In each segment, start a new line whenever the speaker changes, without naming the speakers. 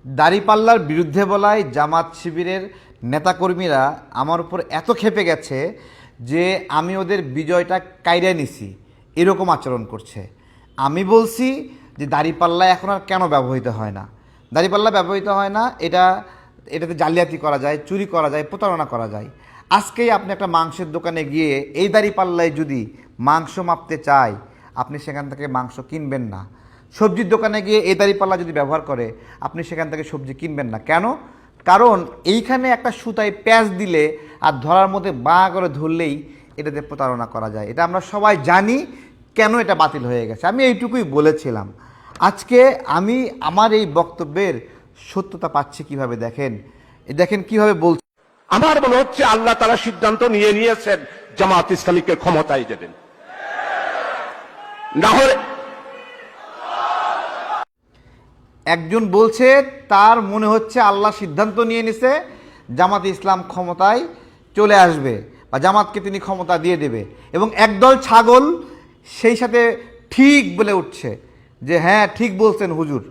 দাড়িপাল্লার বিরুদ্ধে বলায় জামাত শিবিরের নেতাকর্মীরা আমার উপর এত ক্ষেপে গেছে যে আমি ওদের বিজয়টা কাইরা নিছি এরকম আচরণ করছে। আমি বলছি যে দাড়িপাল্লা এখন আর কেন ব্যবহৃত হয় না। দাড়িপাল্লা ব্যবহৃত হয় না, এটাতে জালিয়াতি করা যায়, চুরি করা যায়, প্রতারণা করা যায়। আজকেই আপনি একটা মাংসের দোকানে গিয়ে এই দাড়িপাল্লায় যদি মাংস মাপতে চায়, আপনি সেখান থেকে মাংস কিনবেন না। সবজির দোকানে গিয়ে এই দাড়িপাল্লা যদি ব্যবহার করে, আপনি সেখান থেকে সবজি কিনবেন না। কেন? কারণ এইখানে একটা সুতায় প্যাঁচ দিলে আর ধরার মধ্যে বাঁ করে ধরলেই এটাতে প্রতারণা করা যায়। এটা আমরা সবাই জানি কেন এটা বাতিল হয়ে গেছে। আমি এইটুকুই বলেছিলাম। আজকে আমি আমার এই বক্তব্যের সত্যতা পাচ্ছি কিভাবে, দেখেন কিভাবে বলছে।
আমার মনে হচ্ছে আল্লাহ তাআলা সিদ্ধান্ত নিয়েছেন জামাত ইসলামীকে ক্ষমতায় দেবেন, না হলে
একজন বলছে তার মনে হচ্ছে আল্লাহ সিদ্ধান্ত নিয়ে নিছে জামাত ইসলাম ক্ষমতায় চলে আসবে বা জামাতকে তিনি ক্ষমতা দিয়ে দেবে, এবং একদল ছাগল সেই সাথে ঠিক বলে উঠছে যে হ্যাঁ ঠিক বলছেন হুজুর।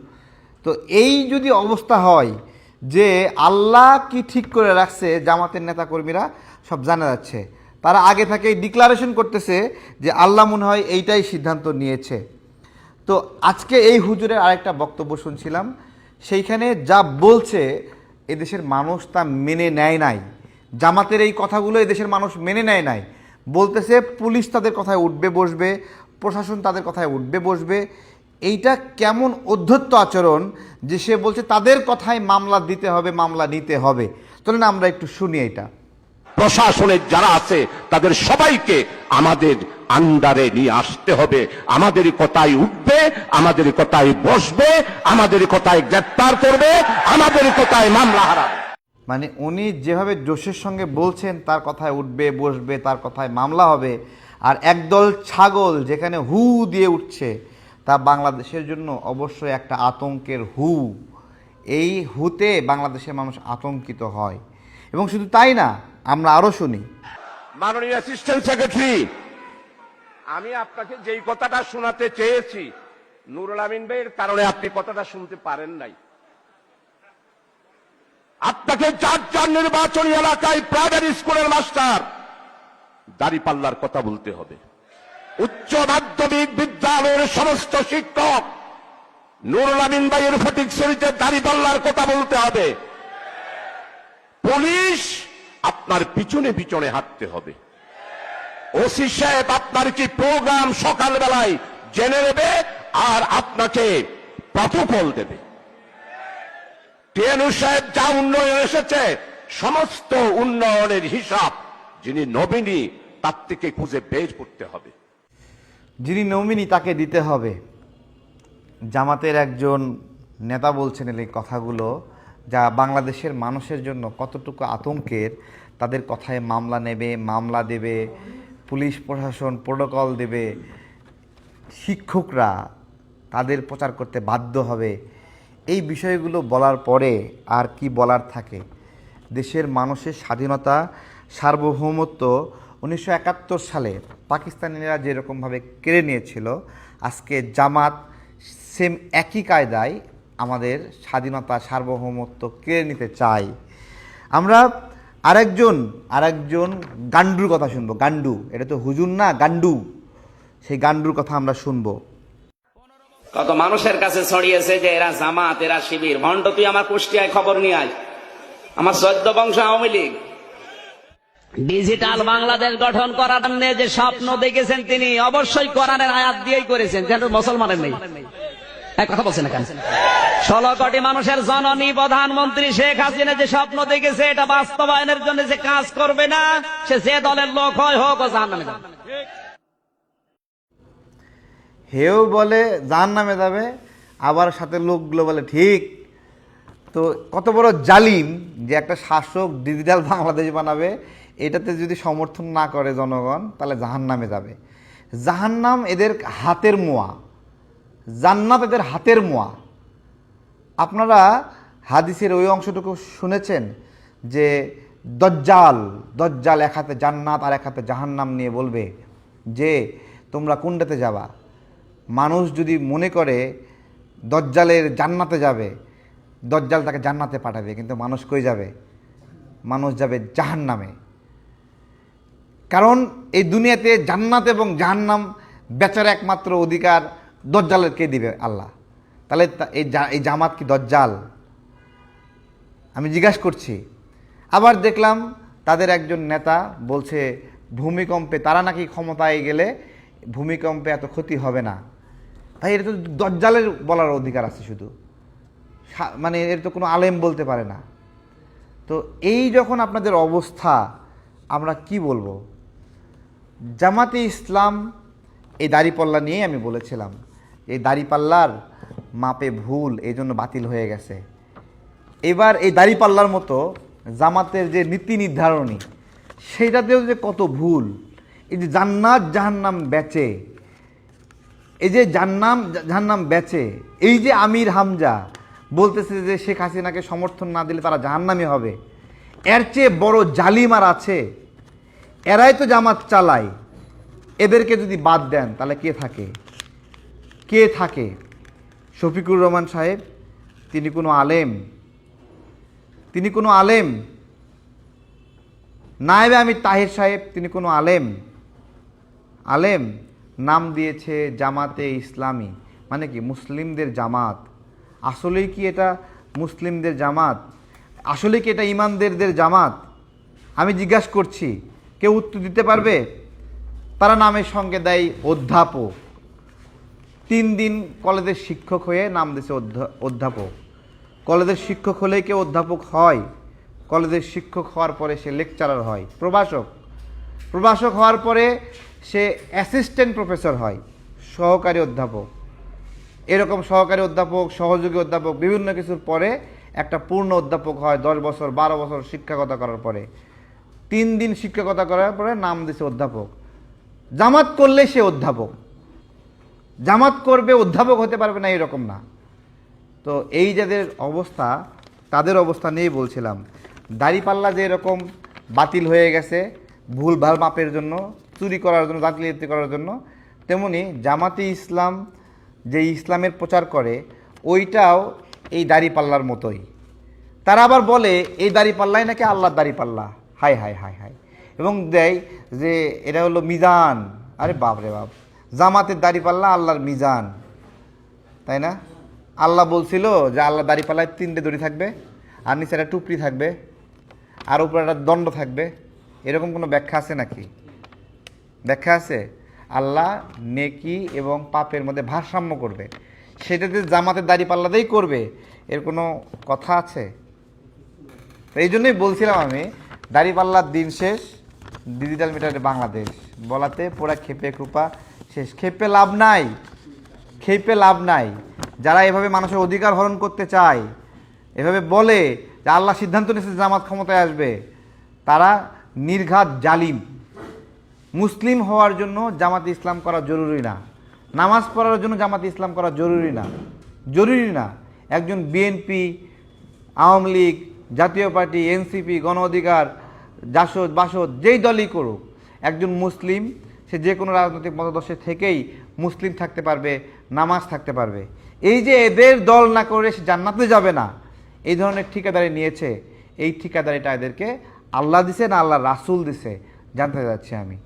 তো এই যদি অবস্থা হয় যে আল্লাহ কি ঠিক করে রাখছে, জামাতের নেতাকর্মীরা সব জানা যাচ্ছে। তারা আগে থেকেই ডিক্লারেশন করতেছে যে আল্লাহ মনে হয় এইটাই সিদ্ধান্ত নিয়েছে। তো আজকে এই হুজুরের আরেকটা বক্তব্য শুনছিলাম, সেইখানে যা বলছে এদেশের মানুষ তা মেনে নেয় নাই। জামাতের এই কথাগুলো এদেশের মানুষ মেনে নেয় নাই। বলতেছে পুলিশ তাদের কথায় উঠবে বসবে, প্রশাসন তাদের কথায় উঠবে বসবে। এইটা কেমন অধ্যত্ত আচরণ যে সে বলছে তাদের কথায় মামলা দিতে হবে, মামলা নিতে হবে। চলুন আমরা একটু শুনি এটা।
প্রশাসনের যারা আছে তাদের সবাইকে আমাদের আন্ডারে নিয়ে আসতে হবে। আমাদের কথায় উঠবে, আমাদের কথায় বসবে, আমাদের কথায় গ্রেপ্তার করবে, আমাদের কথায় মামলা হারাবে।
মানে উনি যেভাবে জোশের সঙ্গে বলছেন তার কথায় উঠবে বসবে, তার কথায় মামলা হবে, আর একদল ছাগল যেখানে হু দিয়ে উঠছে, তা বাংলাদেশের জন্য অবশ্যই একটা আতঙ্কের হু। এই হুতে বাংলাদেশের মানুষ আতঙ্কিত হয়। এবং শুধু তাই না, আমরা আরও শুনি।
মাননীয় অ্যাসিস্ট্যান্ট সেক্রেটারি, আমি আপনাকে যেই কথাটা শোনাতে চেয়েছি, নুরুল আমিন ভাইয়ের কারণে আপনি কথাটা শুনতে পারেন নাই। আপনাকে চার নির্বাচনী এলাকায় প্রাইমারি স্কুলের মাস্টার দাড়িপাল্লার কথা বলতে হবে। উচ্চ মাধ্যমিক বিদ্যালয়ের সমস্ত শিক্ষক নুরুল আমিন ভাইয়ের ফটিক শরীফে দাড়িপাল্লার কথা বলতে হবে। পুলিশ আপনার পিছনে পিছনে হাঁটতে হবে। ওসি সাহেব আপনার কি প্রোগ্রাম সকালবেলায় জেনে নেবে আর আপনাকে প্রটোকল দেবে। টিএনু সাহেব যা উন্নয়ন এসেছে, সমস্ত উন্নয়নের হিসাব যিনি নবীনী তার থেকে খুঁজে বের করতে হবে।
যিনি নমিনি তাকে দিতে হবে। জামাতের একজন নেতা বলছেন এই কথাগুলো, যা বাংলাদেশের মানুষের জন্য কতটুকু আতঙ্কের। তাদের কথায় মামলা নেবে, মামলা দেবে, পুলিশ প্রশাসন প্রোটোকল দেবে, শিক্ষকরা তাদের প্রচার করতে বাধ্য হবে। এই বিষয়গুলো বলার পরে আর কি বলার থাকে? দেশের মানুষের স্বাধীনতা, সার্বভৌমত্ব 1971 সালে পাকিস্তানিরা যেরকমভাবে কেড়ে নিয়েছিল, আজকে জামাত সেম একই কায়দায় আমাদের স্বাধীনতা, সার্বভৌমত্ব কেড়ে নিতে চায়। আমরা আরেকজন গান্ডুর কথা শুনবো। গান্ডু, এটা তো হুজুর না, গান্ডু। সেই গান্ডুর কথা আমরা শুনবো।
কত মানুষের কাছে ছড়িয়েছে যে এরা জামাত, এরা শিবির। ভণ্ড, তুই আমার কুষ্টিয়ায় খবর নিয়ে আয়। আমার 14 বংশ আওয়ামী লীগ। ডিজিটাল বাংলাদেশ গঠন করার জন্য যে স্বপ্ন দেখেছেন তিনি অবশ্যই কোরআনের আয়াত দিয়েই করেছেন, যেন মুসলমানের নেই। এক কথা বলছেন না কেন? 16 কোটি মানুষের জননী প্রধানমন্ত্রী শেখ হাসিনা যে স্বপ্ন দেখেছে, এটা বাস্তবায়নের জন্য যে কাজ করবে না, সে যে দলের লোক হয় হোক, ও জাহান্নামে যাবে।
হেও বলে জাহান্নামে যাবে, আবার সাথে লোকগুলো বলে ঠিক। তো কত বড় জালিম যে একটা শাসক ডিজিটাল বাংলাদেশ বানাবে, এটাতে যদি সমর্থন না করে জনগণ, তাহলে জাহান্নামে যাবে। জাহান্নাম এদের হাতের মোয়া, জান্নাত এদের হাতের মোয়া। আপনারা হাদিসের ওই অংশটুকু শুনেছেন যে দজ্জাল এক হাতে জান্নাত আর এক হাতে জাহান্নাম নিয়ে বলবে যে তোমরা কোনটাতে যাবা। মানুষ যদি মনে করে দজ্জালের জান্নাতে যাবে, দজ্জাল তাকে জান্নাতে পাঠাবে, কিন্তু মানুষ কই যাবে? মানুষ যাবে জাহান্নামে। কারণ এই দুনিয়াতে জান্নাত এবং জাহান্নাম বেচার একমাত্র অধিকার দজ্জালের কে দিবে? আল্লাহ। তাহলে এই জামাত কি দজ্জাল? আমি জিজ্ঞাসা করছি। আবার দেখলাম তাদের একজন নেতা বলছে ভূমিকম্পে তারা নাকি ক্ষমতায় গেলে ভূমিকম্পে এত ক্ষতি হবে না। ভাই, এটা তো দজ্জালের বলার অধিকার আছে শুধু, মানে এর তো কোনো আলেম বলতে পারে না। তো এই যখন আপনাদের অবস্থা, আমরা কি বলবো? জামাতে ইসলাম এই দাড়িপাল্লা নিয়েই আমি বলেছিলাম, এই দাড়িপাল্লার মাপে ভুল, এই জন্য বাতিল হয়ে গেছে। এবার এই দাড়িপাল্লার মতো জামাতের যে নীতি নির্ধারণী, সেইটাতেও যে কত ভুল। এই যে জান্নাত জাহান্নাম বেচে, এই যে জাহান্নাম বেচে, এই যে আমির হামজা বলতেছে যে শেখ হাসিনাকে সমর্থন না দিলে তারা জাহান্নামী হবে, এর চেয়ে বড় জালিম আর আছে? এরাই তো জামাত চালায়। এদেরকে যদি বাদ দেন তাহলে কে থাকে? কে থাকে? শফিকুর রহমান সাহেব তিনি কোনো আলেম? তিনি কোনো আলেম? নায়েবে আমির তাহির সাহেব তিনি কোনো আলেম? আলেম নাম দিয়েছে জামাতে ইসলামী, মানে কি মুসলিমদের জামাত। আসলেই কি এটা মুসলিমদের জামাত? আসলে কি এটা ইমানদারদের জামাত? আমি জিজ্ঞাসা করছি, কেউ উত্তর দিতে পারবে? তারা নামের সঙ্গে দেয় অধ্যাপক। 3 দিন কলেজের শিক্ষক হয়ে নাম দিয়েছে অধ্যাপক। কলেজের শিক্ষক হলেই কেউ অধ্যাপক হয়? কলেজের শিক্ষক হওয়ার পরে সে লেকচারার হয়, প্রভাষক হওয়ার পরে সে অ্যাসিস্ট্যান্ট প্রফেসর হয়, সহকারী অধ্যাপক। এরকম সহকারী অধ্যাপক, সহযোগী অধ্যাপক, বিভিন্ন কিছুর পরে একটা পূর্ণ অধ্যাপক হয় 10 বছর 12 বছর শিক্ষকতা করার পরে। 3 দিন শিক্ষকতা করার পরে নাম দিছে অধ্যাপক। জামাত করলে সে অধ্যাপক, জামাত করবে অধ্যাপক হতে পারবে না, এরকম না। তো এই যাদের অবস্থা, তাদের অবস্থা নিয়েই বলছিলাম। দাড়িপাল্লা যে এরকম বাতিল হয়ে গেছে ভুল ভাল মাপের জন্য, চুরি করার জন্য, জাতিলিপ্তি করার জন্য, তেমনি জামাতে ইসলাম যে ইসলামের প্রচার করে ওইটাও এই দাড়িপাল্লার মতোই। তারা আবার বলে এই দাড়িপাল্লাই নাকি আল্লাহর দাড়িপাল্লা। High high high high. এবং দেয় যে এটা হলো মিজান। আরে বাপ রে বাপ, জামাতের দাড়িপাল্লা আল্লাহর মিজান, তাই না? আল্লাহ বলছিল যে আল্লাহ দাড়িপাল্লায় 3টে দড়ি থাকবে, আর নিচে একটা টুপরি থাকবে, আর উপরে একটা দণ্ড থাকবে। এরকম কোনো ব্যাখ্যা আছে নাকি? ব্যাখ্যা আছে? আল্লাহ নেকি এবং পাপের মধ্যে ভারসাম্য করবে, সেটাতে জামাতের দাড়িপাল্লাতেই করবে, এর কোনো কথা আছে? এই জন্যই বলছিলাম আমি, দাড়িপাল্লার দিন শেষ, ডিজিটাল মিটারে বাংলাদেশ বলাতে পুরা খেপে খুপা শেষ। খেপে লাভ নাই, খেপে লাভ নাই। যারা এভাবে মানুষের অধিকার হরণ করতে চায়, এভাবে বলে যে আল্লাহ সিদ্ধান্ত নিয়েছে জামাত ক্ষমতায় আসবে, তারা নির্ঘাত জালিম। মুসলিম হওয়ার জন্য জামাতে ইসলাম করা জরুরি না, নামাজ পড়ার জন্য জামাতে ইসলাম করা জরুরি না, জরুরি না। একজন বিএনপি, আওয়ামী লীগ, জাতীয় পার্টি, এনসিপি, গণ অধিকার, জাসদ বাসদ যেই দলই করুক, একজন মুসলিম সে যে কোনো রাজনৈতিক মতাদর্শে থেকেই মুসলিম থাকতে পারবে, নামাজ থাকতে পারবে। এই যে এদের দল না করে সে জান্নাতে যাবে না, এই ধরনের ঠিকাদারি নিয়েছে, এই ঠিকাদারিটা এদেরকে আল্লাহ দিছে না আল্লাহ রাসূল দিছে জানতে যাচ্ছি আমি।